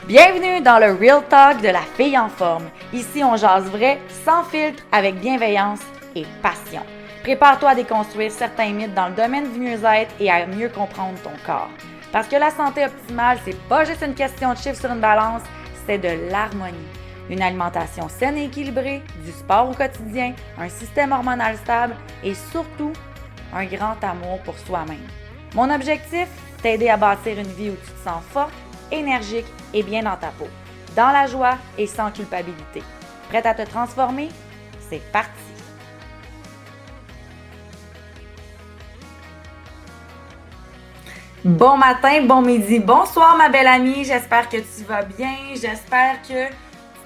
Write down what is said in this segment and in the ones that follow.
Bienvenue dans le Real Talk de la fille en forme. Ici, on jase vrai, sans filtre, avec bienveillance et passion. Prépare-toi à déconstruire certains mythes dans le domaine du mieux-être et à mieux comprendre ton corps. Parce que la santé optimale, c'est pas juste une question de chiffres sur une balance, c'est de l'harmonie. Une alimentation saine et équilibrée, du sport au quotidien, un système hormonal stable et surtout, un grand amour pour soi-même. Mon objectif, t'aider à bâtir une vie où tu te sens forte, énergique et bien dans ta peau, dans la joie et sans culpabilité. Prête à te transformer? C'est parti! Bon matin, bon midi, bonsoir ma belle amie, j'espère que tu vas bien, j'espère que tu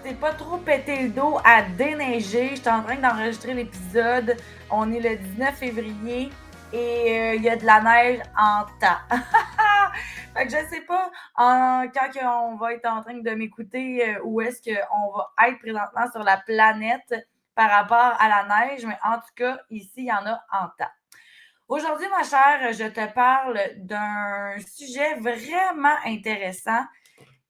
t'es pas trop pété le dos à déneiger. Je suis en train d'enregistrer l'épisode, on est le 19 février et il y a de la neige en tas. Fait que je sais pas quand on va être en train de m'écouter où est-ce qu'on va être présentement sur la planète par rapport à la neige, mais en tout cas, ici, il y en a en tas. Aujourd'hui, ma chère, je te parle d'un sujet vraiment intéressant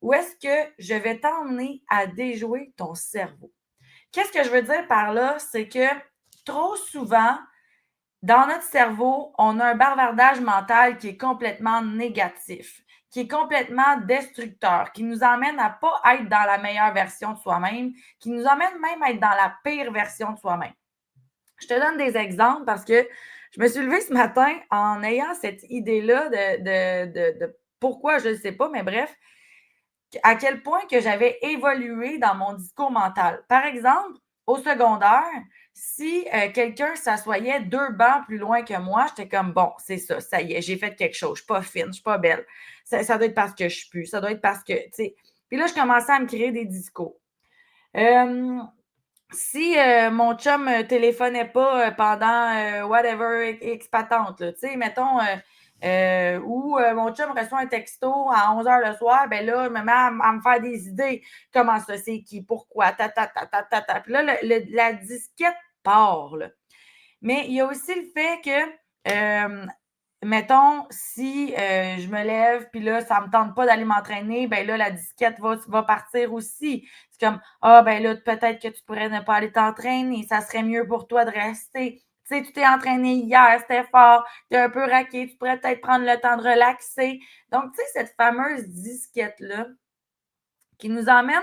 où est-ce que je vais t'emmener à déjouer ton cerveau. Qu'est-ce que je veux dire par là? C'est que trop souvent, dans notre cerveau, on a un bavardage mental qui est complètement négatif, qui est complètement destructeur, qui nous emmène à pas être dans la meilleure version de soi-même, qui nous emmène même à être dans la pire version de soi-même. Je te donne des exemples parce que je me suis levée ce matin en ayant cette idée-là de pourquoi, je ne sais pas, mais bref, à quel point que j'avais évolué dans mon discours mental. Par exemple, au secondaire, si quelqu'un s'assoyait 2 bancs plus loin que moi, j'étais comme, bon, c'est ça, ça y est, j'ai fait quelque chose, je suis pas fine, je suis pas belle. Ça doit être parce que je suis plus, ça doit être parce que, tu sais. Puis là, je commençais à me créer des discours. Si mon chum ne téléphonait pas pendant whatever, X patente, tu sais, mettons, ou mon chum reçoit un texto à 11 h le soir, ben là, je me mets à me faire des idées. Comment ça, c'est qui, pourquoi, ta. Puis là, la disquette part, là. Mais il y a aussi le fait que, mettons, si je me lève, puis là, ça ne me tente pas d'aller m'entraîner, ben là, la disquette va partir aussi. C'est comme, ah, ben là, peut-être que tu pourrais ne pas aller t'entraîner, ça serait mieux pour toi de rester. Tu sais, tu t'es entraîné hier, c'était fort, tu es un peu raqué, tu pourrais peut-être prendre le temps de relaxer. Donc, tu sais, cette fameuse disquette-là qui nous emmène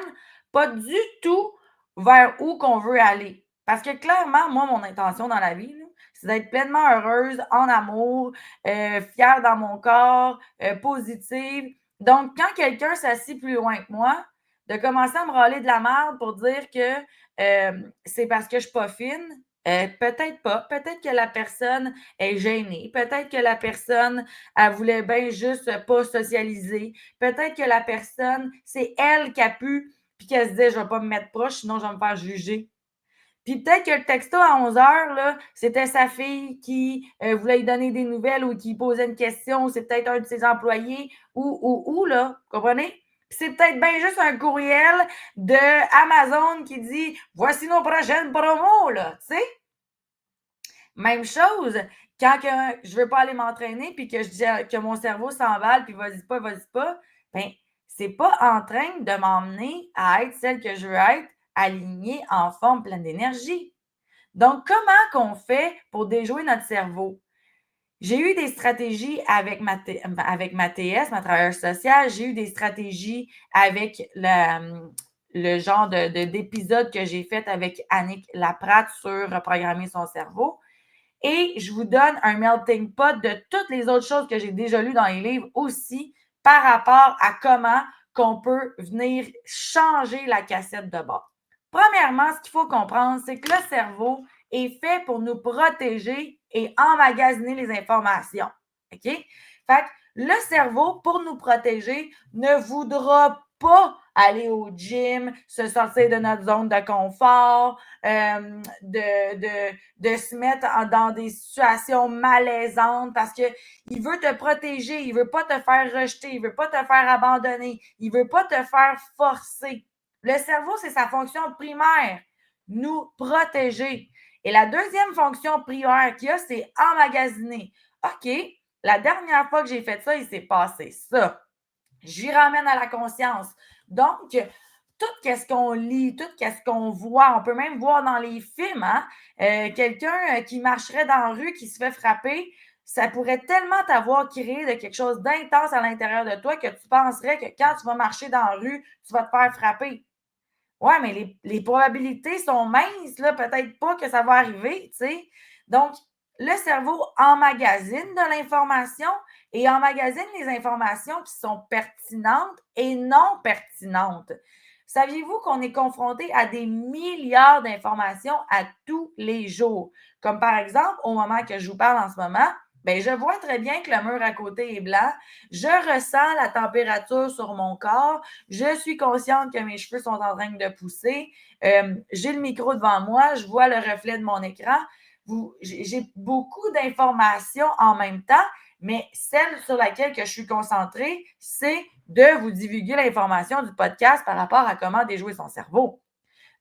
pas du tout vers où qu'on veut aller. Parce que clairement, moi, mon intention dans la vie, là, c'est d'être pleinement heureuse, en amour, fière dans mon corps, positive. Donc, quand quelqu'un s'assied plus loin que moi, de commencer à me râler de la merde pour dire que c'est parce que je suis pas fine, peut-être pas. Peut-être que la personne est gênée. Peut-être que la personne, elle voulait bien juste pas socialiser. Peut-être que la personne, c'est elle qui a pu, puis qu'elle se disait, je vais pas me mettre proche, sinon je vais me faire juger. Puis peut-être que le texto à 11 h, là, c'était sa fille qui voulait lui donner des nouvelles ou qui posait une question, ou c'est peut-être un de ses employés, ou, là, vous comprenez? Puis c'est peut-être bien juste un courriel de Amazon qui dit « Voici nos prochaines promos », là, tu sais? Même chose, quand que je ne veux pas aller m'entraîner puis que je dis que mon cerveau s'emballe puis vas-y pas, ben c'est pas en train de m'emmener à être celle que je veux être, alignée, en forme, pleine d'énergie. Donc, comment qu'on fait pour déjouer notre cerveau? J'ai eu des stratégies avec ma TS, ma travailleuse sociale. J'ai eu des stratégies avec le genre d'épisode que j'ai fait avec Annick Laprate sur reprogrammer son cerveau. Et je vous donne un melting pot de toutes les autres choses que j'ai déjà lues dans les livres aussi par rapport à comment qu'on peut venir changer la cassette de bord. Premièrement, ce qu'il faut comprendre, c'est que le cerveau est fait pour nous protéger et emmagasiner les informations. OK? Fait que le cerveau, pour nous protéger, ne voudra pas aller au gym, se sortir de notre zone de confort, de se mettre dans des situations malaisantes parce qu'il veut te protéger, il veut pas te faire rejeter, il veut pas te faire abandonner, il veut pas te faire forcer. Le cerveau, c'est sa fonction primaire, nous protéger. Et la deuxième fonction primaire qu'il y a, c'est emmagasiner. OK, la dernière fois que j'ai fait ça, il s'est passé ça. J'y ramène à la conscience. Donc, tout ce qu'on lit, tout ce qu'on voit, on peut même voir dans les films, hein? Quelqu'un qui marcherait dans la rue, qui se fait frapper, ça pourrait tellement t'avoir créé de quelque chose d'intense à l'intérieur de toi que tu penserais que quand tu vas marcher dans la rue, tu vas te faire frapper. Ouais, mais les probabilités sont minces, là, peut-être pas que ça va arriver, tu sais. Donc, le cerveau emmagasine de l'information et emmagasine les informations qui sont pertinentes et non pertinentes. Saviez-vous qu'on est confronté à des milliards d'informations à tous les jours? Comme par exemple, au moment que je vous parle en ce moment, ben, je vois très bien que le mur à côté est blanc. Je ressens la température sur mon corps. Je suis consciente que mes cheveux sont en train de pousser. J'ai le micro devant moi. Je vois le reflet de mon écran. J'ai beaucoup d'informations en même temps, mais celle sur laquelle que je suis concentrée, c'est de vous divulguer l'information du podcast par rapport à comment déjouer son cerveau.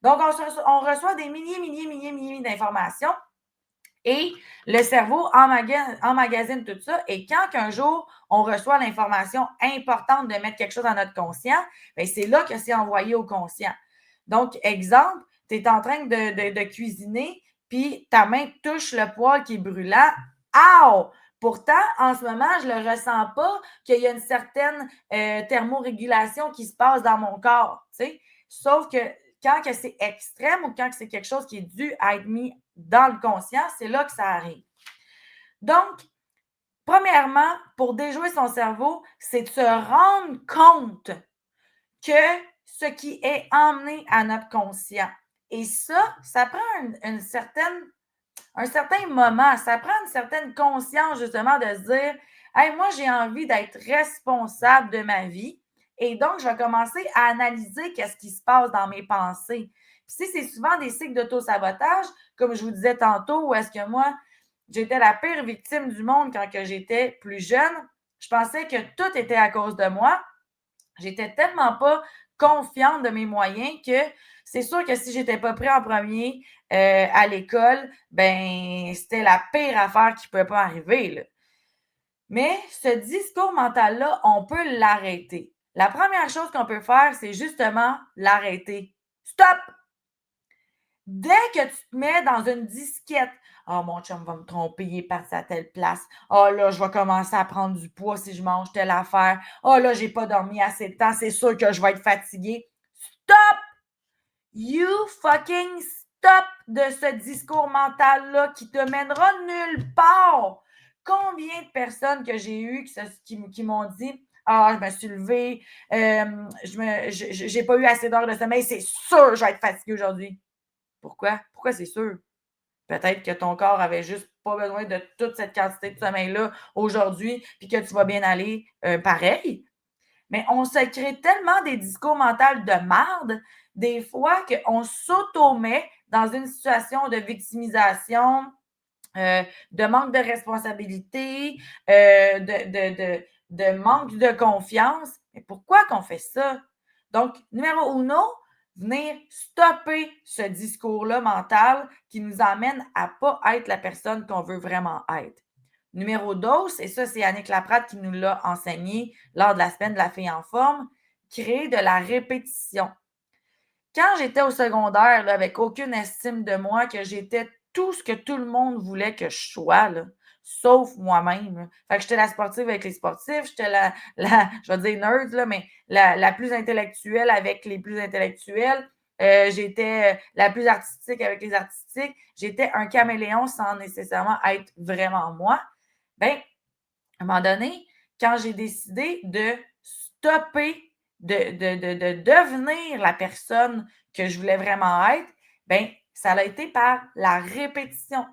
Donc, on reçoit des milliers d'informations et le cerveau emmagasine tout ça. Et quand qu'un jour, on reçoit l'information importante de mettre quelque chose dans notre conscient, bien, c'est là que c'est envoyé au conscient. Donc, exemple, tu es en train de cuisiner, puis ta main touche le poêle qui est brûlant. Aouh! Pourtant, en ce moment, je ne le ressens pas qu'il y a une certaine thermorégulation qui se passe dans mon corps. T'sais? Sauf que quand que c'est extrême ou quand que c'est quelque chose qui est dû à être mis dans le conscient, c'est là que ça arrive. Donc, premièrement, pour déjouer son cerveau, c'est de se rendre compte que ce qui est emmené à notre conscient. Et ça prend un certain moment, ça prend une certaine conscience justement de se dire, hey, moi j'ai envie d'être responsable de ma vie et donc je vais commencer à analyser qu'est-ce qui se passe dans mes pensées. Puis si c'est souvent des cycles d'auto-sabotage, comme je vous disais tantôt, où est-ce que moi j'étais la pire victime du monde quand que j'étais plus jeune, je pensais que tout était à cause de moi. J'étais tellement pas confiante de mes moyens que c'est sûr que si j'étais pas pris en premier à l'école, ben c'était la pire affaire qui pouvait pas arriver, là. Mais ce discours mental-là, on peut l'arrêter. La première chose qu'on peut faire, c'est justement l'arrêter. Stop! Dès que tu te mets dans une disquette, ah, mon chum va me tromper, il est parti à telle place. Ah, là, je vais commencer à prendre du poids si je mange telle affaire. Ah, là, j'ai pas dormi assez de temps, c'est sûr que je vais être fatiguée. Stop! You fucking stop de ce discours mental-là qui te mènera nulle part. Combien de personnes que j'ai eues qui m'ont dit, ah, je me suis levée, j'ai pas eu assez d'heures de sommeil, c'est sûr que je vais être fatiguée aujourd'hui. Pourquoi? Pourquoi c'est sûr? Peut-être que ton corps avait juste pas besoin de toute cette quantité de sommeil-là aujourd'hui, puis que tu vas bien aller pareil. Mais on se crée tellement des discours mentaux de marde, des fois, qu'on s'auto-met dans une situation de victimisation, de manque de responsabilité, de manque de confiance. Mais pourquoi qu'on fait ça? Donc, numéro uno, venir stopper ce discours-là mental qui nous amène à ne pas être la personne qu'on veut vraiment être. Numéro 2, et ça, c'est Annick Laprade qui nous l'a enseigné lors de la semaine de la fille en forme, créer de la répétition. Quand j'étais au secondaire, là, avec aucune estime de moi, que j'étais tout ce que tout le monde voulait que je sois, là, sauf moi-même. Là. Fait que j'étais la sportive avec les sportifs, j'étais je vais dire nerd, là, mais la plus intellectuelle avec les plus intellectuels. J'étais la plus artistique avec les artistiques. J'étais un caméléon sans nécessairement être vraiment moi. Bien, à un moment donné, quand j'ai décidé de stopper, de devenir la personne que je voulais vraiment être, bien, ça a été par la répétition.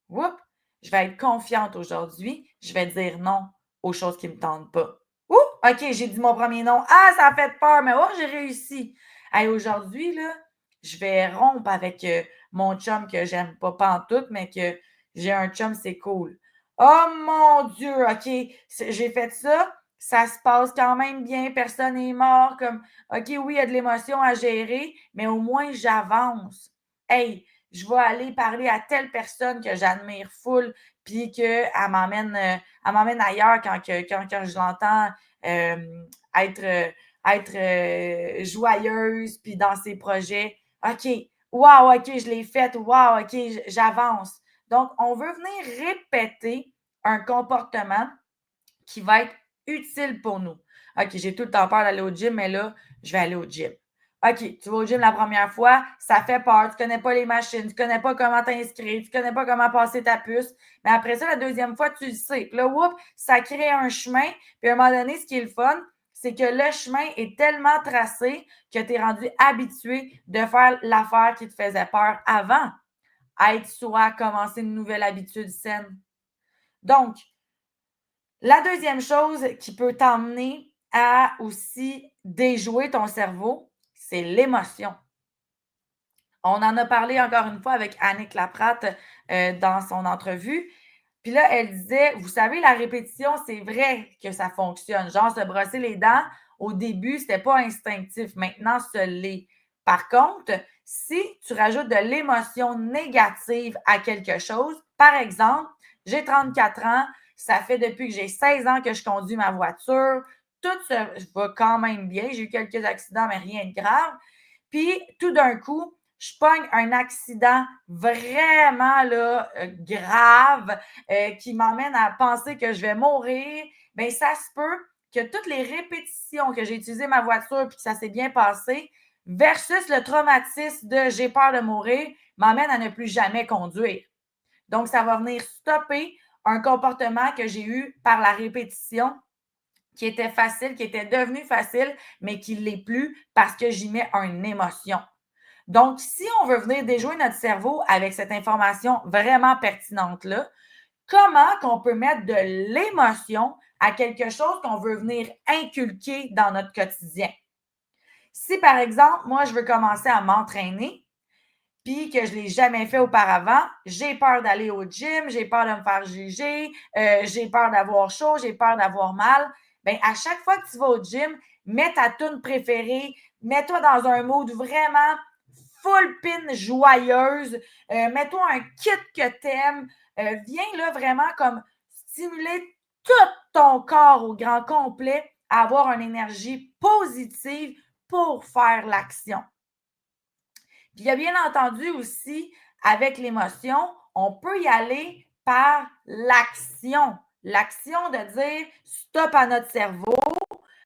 Oups, je vais être confiante aujourd'hui. Je vais dire non aux choses qui ne me tentent pas. Ouh, OK, j'ai dit mon premier nom. Ah, ça a fait peur, mais oh, j'ai réussi. Hey, aujourd'hui, là, je vais rompre avec mon chum que j'aime pas pantoute, mais que j'ai un chum, c'est cool. Oh mon Dieu, OK, j'ai fait ça. Ça se passe quand même bien, personne n'est mort. Comme, OK, oui, il y a de l'émotion à gérer, mais au moins j'avance. Hey, je vais aller parler à telle personne que j'admire full, puis qu'elle m'emmène ailleurs quand je l'entends être joyeuse, puis dans ses projets. OK, wow, OK, je l'ai fait, wow, OK, j'avance. Donc, on veut venir répéter un comportement qui va être utile pour nous. OK, j'ai tout le temps peur d'aller au gym, mais là, je vais aller au gym. OK, tu vas au gym la première fois, ça fait peur, tu ne connais pas les machines, tu ne connais pas comment t'inscrire, tu ne connais pas comment passer ta puce. Mais après ça, la deuxième fois, tu le sais. Puis là, whoop, ça crée un chemin. Puis à un moment donné, ce qui est le fun, c'est que le chemin est tellement tracé que tu es rendu habitué de faire l'affaire qui te faisait peur avant. Être soit commencer une nouvelle habitude saine. Donc, la deuxième chose qui peut t'emmener à aussi déjouer ton cerveau, c'est l'émotion. On en a parlé encore une fois avec Annick Laprate dans son entrevue. Puis là, elle disait, vous savez, la répétition, c'est vrai que ça fonctionne. Genre, se brosser les dents, au début, c'était pas instinctif. Maintenant, ce l'est. Par contre, si tu rajoutes de l'émotion négative à quelque chose, par exemple, j'ai 34 ans, ça fait depuis que j'ai 16 ans que je conduis ma voiture, tout va quand même bien. J'ai eu quelques accidents, mais rien de grave. Puis, tout d'un coup, je pogne un accident vraiment là, grave qui m'emmène à penser que je vais mourir, bien, ça se peut que toutes les répétitions que j'ai utilisé ma voiture puis que ça s'est bien passé versus le traumatisme de j'ai peur de mourir m'emmène à ne plus jamais conduire. Donc, ça va venir stopper un comportement que j'ai eu par la répétition qui était facile, qui était devenu facile, mais qui ne l'est plus parce que j'y mets une émotion. Donc, si on veut venir déjouer notre cerveau avec cette information vraiment pertinente-là, comment qu'on peut mettre de l'émotion à quelque chose qu'on veut venir inculquer dans notre quotidien? Si, par exemple, moi, je veux commencer à m'entraîner, puis que je ne l'ai jamais fait auparavant, j'ai peur d'aller au gym, j'ai peur de me faire juger, j'ai peur d'avoir chaud, j'ai peur d'avoir mal. Bien, à chaque fois que tu vas au gym, mets ta tune préférée, mets-toi dans un mood vraiment full pin joyeuse, mets-toi un kit que t'aimes, viens là vraiment comme stimuler tout ton corps au grand complet à avoir une énergie positive pour faire l'action. Puis il y a bien entendu aussi, avec l'émotion, on peut y aller par l'action. L'action de dire stop à notre cerveau,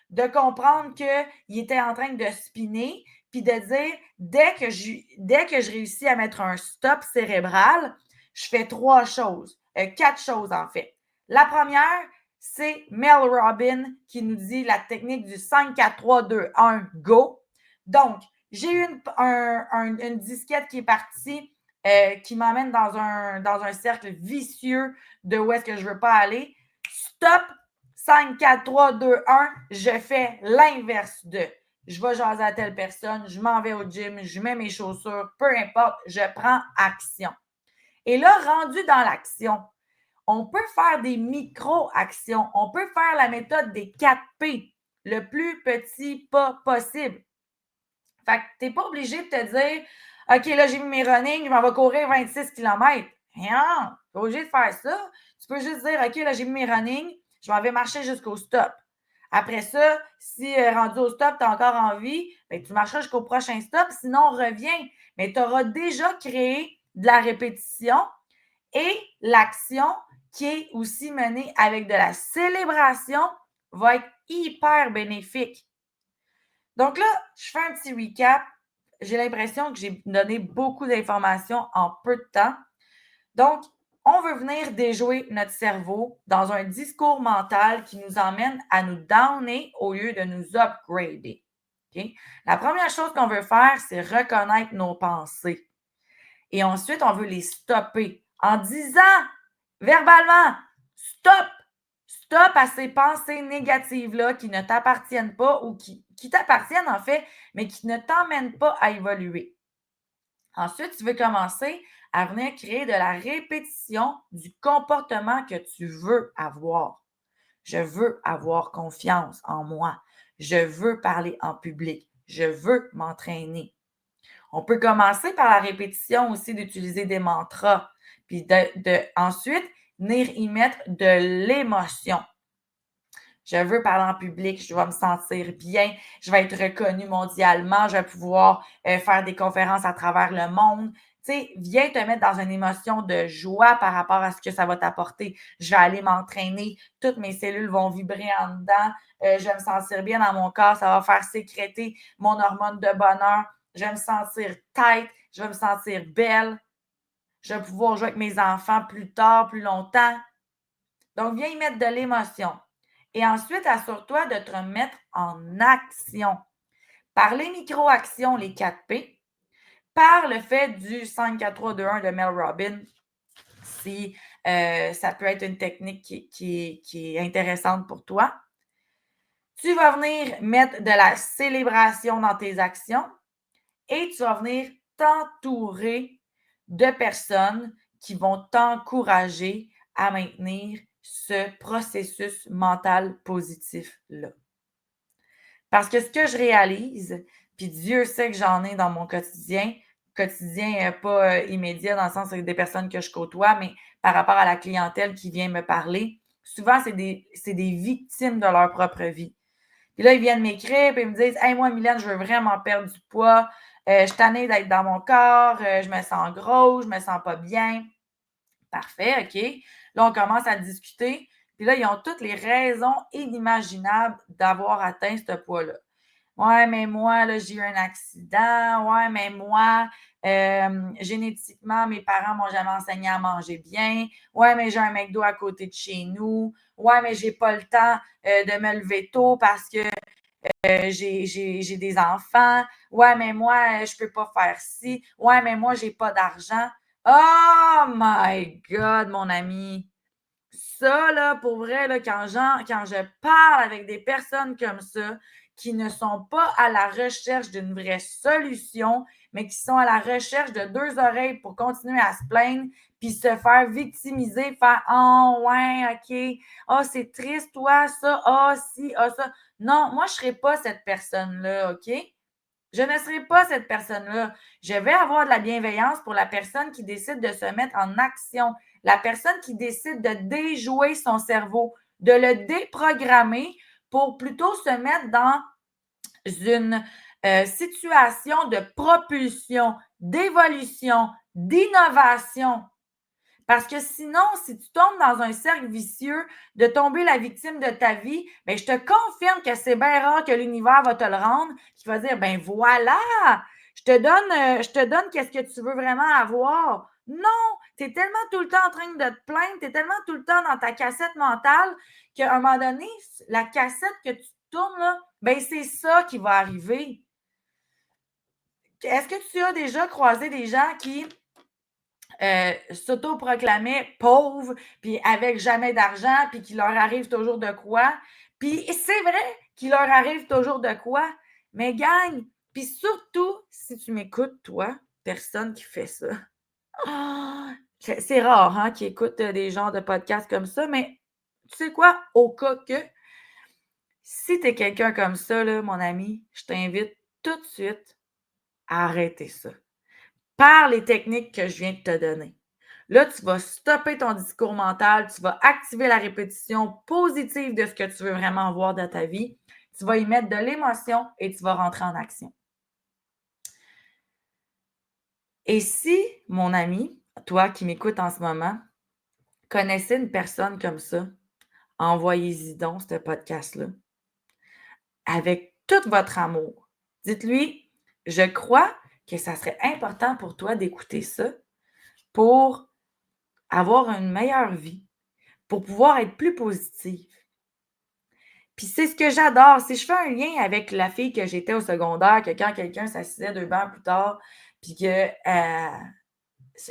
de comprendre qu'il était en train de spinner, puis de dire dès que je réussis à mettre un stop cérébral, je fais 3 choses, 4 choses en fait. La première, c'est Mel Robbins qui nous dit la technique du 5, 4, 3, 2, 1, go. Donc, j'ai eu une disquette qui est partie, qui m'emmène dans un cercle vicieux de où est-ce que je ne veux pas aller. Stop, 5, 4, 3, 2, 1, je fais l'inverse de. Je vais jaser à telle personne, je m'en vais au gym, je mets mes chaussures, peu importe, je prends action. Et là, rendu dans l'action, on peut faire des micro-actions. On peut faire la méthode des 4 P, le plus petit pas possible. Fait que tu n'es pas obligé de te dire OK, là, j'ai mis mes running, je m'en vais courir 26 km. Non, tu n'es pas obligé de faire ça. Tu peux juste dire OK, là, j'ai mis mes running, je m'en vais marcher jusqu'au stop. Après ça, si rendu au stop, tu as encore envie, bien, tu marcheras jusqu'au prochain stop, sinon reviens. Mais tu auras déjà créé de la répétition et l'action qui est aussi menée avec de la célébration va être hyper bénéfique. Donc là, je fais un petit recap. J'ai l'impression que j'ai donné beaucoup d'informations en peu de temps. Donc, on veut venir déjouer notre cerveau dans un discours mental qui nous emmène à nous downer au lieu de nous upgrader. Okay? La première chose qu'on veut faire, c'est reconnaître nos pensées. Et ensuite, on veut les stopper en disant verbalement, stop, stop à ces pensées négatives-là qui ne t'appartiennent pas ou qui t'appartiennent en fait, mais qui ne t'emmènent pas à évoluer. Ensuite, tu veux commencer à venir créer de la répétition du comportement que tu veux avoir. Je veux avoir confiance en moi. Je veux parler en public. Je veux m'entraîner. On peut commencer par la répétition aussi d'utiliser des mantras, puis ensuite venir y mettre de l'émotion. Je veux parler en public, je vais me sentir bien, je vais être reconnue mondialement, je vais pouvoir faire des conférences à travers le monde. Tu sais, viens te mettre dans une émotion de joie par rapport à ce que ça va t'apporter. Je vais aller m'entraîner, toutes mes cellules vont vibrer en dedans, je vais me sentir bien dans mon corps, ça va faire sécréter mon hormone de bonheur, je vais me sentir tête, je vais me sentir belle, je vais pouvoir jouer avec mes enfants plus tard, plus longtemps. Donc, viens y mettre de l'émotion. Et ensuite, assure-toi de te remettre en action. Par les micro-actions, les 4 P, par le fait du 5-4-3-2-1 de Mel Robbins, si ça peut être une technique qui est intéressante pour toi. Tu vas venir mettre de la célébration dans tes actions et tu vas venir t'entourer de personnes qui vont t'encourager à maintenir ce processus mental positif-là. Parce que ce que je réalise, puis Dieu sait que j'en ai dans mon quotidien pas immédiat dans le sens des personnes que je côtoie, mais par rapport à la clientèle qui vient me parler, souvent, c'est des victimes de leur propre vie. Puis là, ils viennent m'écrire, puis ils me disent « Hey, moi, Mylène, je veux vraiment perdre du poids. Je suis tannée d'être dans mon corps. Je me sens grosse, je me sens pas bien. » Parfait, OK. Là, on commence à discuter. Puis là, ils ont toutes les raisons inimaginables d'avoir atteint ce poids-là. Ouais, mais moi, là, j'ai eu un accident. Ouais, mais moi, génétiquement, mes parents m'ont jamais enseigné à manger bien. Ouais, mais j'ai un McDo à côté de chez nous. Ouais, mais j'ai pas le temps de me lever tôt parce que j'ai des enfants. Ouais, mais moi, je peux pas faire ci. Ouais, mais moi, j'ai pas d'argent. Oh my God, mon ami! Ça, là, pour vrai, là, quand je parle avec des personnes comme ça, qui ne sont pas à la recherche d'une vraie solution, mais qui sont à la recherche de 2 oreilles pour continuer à se plaindre, puis se faire victimiser, faire oh, ouais, OK, oh, c'est triste, toi, ça, oh, si, oh, ça. Non, moi, je ne serai pas cette personne-là, OK? Je ne serai pas cette personne-là. Je vais avoir de la bienveillance pour la personne qui décide de se mettre en action, la personne qui décide de déjouer son cerveau, de le déprogrammer pour plutôt se mettre dans une situation de propulsion, d'évolution, d'innovation. Parce que sinon, si tu tombes dans un cercle vicieux de tomber la victime de ta vie, bien, je te confirme que c'est bien rare que l'univers va te le rendre, qui va dire, ben voilà, je te donne qu'est-ce que tu veux vraiment avoir. Non, tu es tellement tout le temps en train de te plaindre, tu es tellement tout le temps dans ta cassette mentale qu'à un moment donné, la cassette que tu tournes, là, ben c'est ça qui va arriver. Est-ce que tu as déjà croisé des gens qui s'autoproclamaient pauvres, puis avec jamais d'argent, puis qu'il leur arrive toujours de quoi? Puis c'est vrai qu'il leur arrive toujours de quoi, mais gagne. Puis surtout, si tu m'écoutes, toi, personne qui fait ça. Ah! C'est rare hein, qui écoutent des genres de podcasts comme ça, mais tu sais quoi? Au cas que, si tu es quelqu'un comme ça, là, mon ami, je t'invite tout de suite à arrêter ça par les techniques que je viens de te donner. Là, tu vas stopper ton discours mental, tu vas activer la répétition positive de ce que tu veux vraiment voir dans ta vie. Tu vas y mettre de l'émotion et tu vas rentrer en action. Et si, mon ami, toi qui m'écoutes en ce moment, connaissais une personne comme ça, envoyez-y donc ce podcast-là avec tout votre amour. Dites-lui, je crois que ça serait important pour toi d'écouter ça pour avoir une meilleure vie, pour pouvoir être plus positive. Puis c'est ce que j'adore. Si je fais un lien avec la fille que j'étais au secondaire, que quand quelqu'un s'assisait 2 bancs plus tard, puis que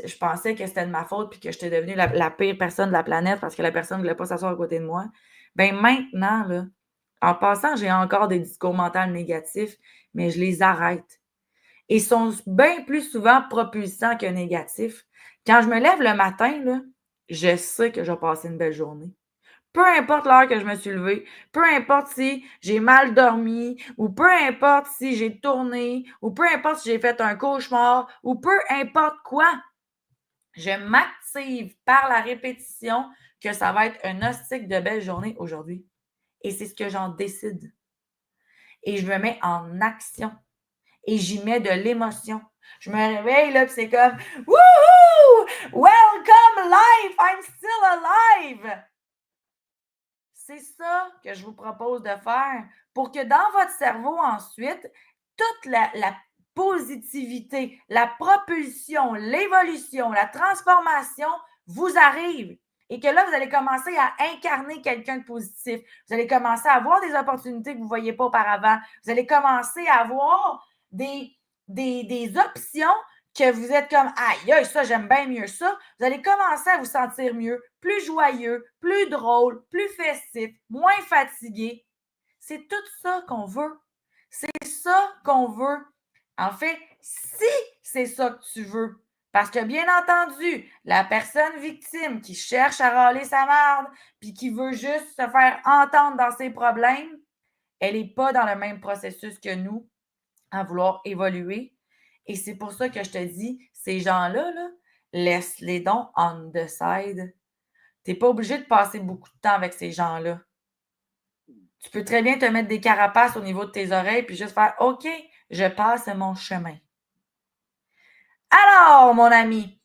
je pensais que c'était de ma faute, puis que j'étais devenue la pire personne de la planète parce que la personne ne voulait pas s'asseoir à côté de moi. Ben maintenant, là, en passant, j'ai encore des discours mentaux négatifs, mais je les arrête. Et sont bien plus souvent propulsants que négatifs. Quand je me lève le matin, là, je sais que je vais passer une belle journée. Peu importe l'heure que je me suis levée, peu importe si j'ai mal dormi, ou peu importe si j'ai tourné, ou peu importe si j'ai fait un cauchemar, ou peu importe quoi, je m'active par la répétition que ça va être un hostique de belle journée aujourd'hui. Et c'est ce que j'en décide. Et je me mets en action. Et j'y mets de l'émotion. Je me réveille, là, puis c'est comme « Wouhou! Welcome life! I'm still alive! » C'est ça que je vous propose de faire pour que dans votre cerveau, ensuite, toute la positivité, la propulsion, l'évolution, la transformation vous arrive. Et que là, vous allez commencer à incarner quelqu'un de positif. Vous allez commencer à avoir des opportunités que vous ne voyiez pas auparavant. Vous allez commencer à avoir des options que vous êtes comme « Aïe, ça, j'aime bien mieux ça », vous allez commencer à vous sentir mieux, plus joyeux, plus drôle, plus festif, moins fatigué. C'est tout ça qu'on veut. C'est ça qu'on veut. En fait, si c'est ça que tu veux, parce que bien entendu, la personne victime qui cherche à râler sa merde puis qui veut juste se faire entendre dans ses problèmes, elle n'est pas dans le même processus que nous à vouloir évoluer. Et c'est pour ça que je te dis, ces gens-là, là, laisse-les donc on the side. Tu n'es pas obligé de passer beaucoup de temps avec ces gens-là. Tu peux très bien te mettre des carapaces au niveau de tes oreilles puis juste faire OK, je passe mon chemin. Alors, mon ami,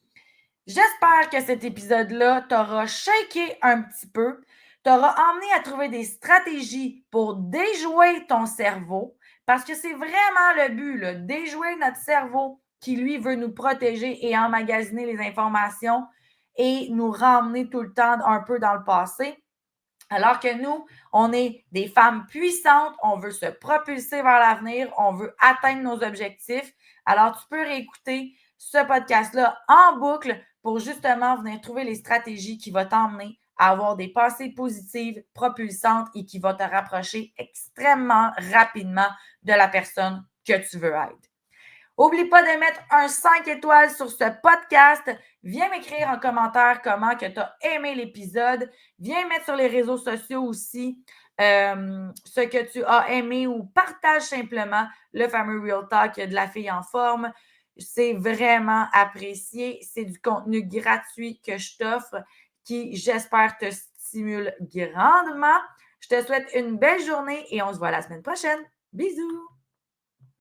j'espère que cet épisode-là t'aura shaké un petit peu, t'aura emmené à trouver des stratégies pour déjouer ton cerveau, parce que c'est vraiment le but, là, déjouer notre cerveau qui, lui, veut nous protéger et emmagasiner les informations et nous ramener tout le temps un peu dans le passé. Alors que nous, on est des femmes puissantes, on veut se propulser vers l'avenir, on veut atteindre nos objectifs. Alors, tu peux réécouter ce podcast-là en boucle pour justement venir trouver les stratégies qui vont t'emmener à avoir des pensées positives, propulsantes et qui vont te rapprocher extrêmement rapidement de la personne que tu veux être. N'oublie pas de mettre un 5 étoiles sur ce podcast. Viens m'écrire en commentaire comment que tu as aimé l'épisode. Viens mettre sur les réseaux sociaux aussi ce que tu as aimé ou partage simplement le fameux Real Talk de la fille en forme. C'est vraiment apprécié. C'est du contenu gratuit que je t'offre qui, j'espère, te stimule grandement. Je te souhaite une belle journée et on se voit la semaine prochaine. Bisous!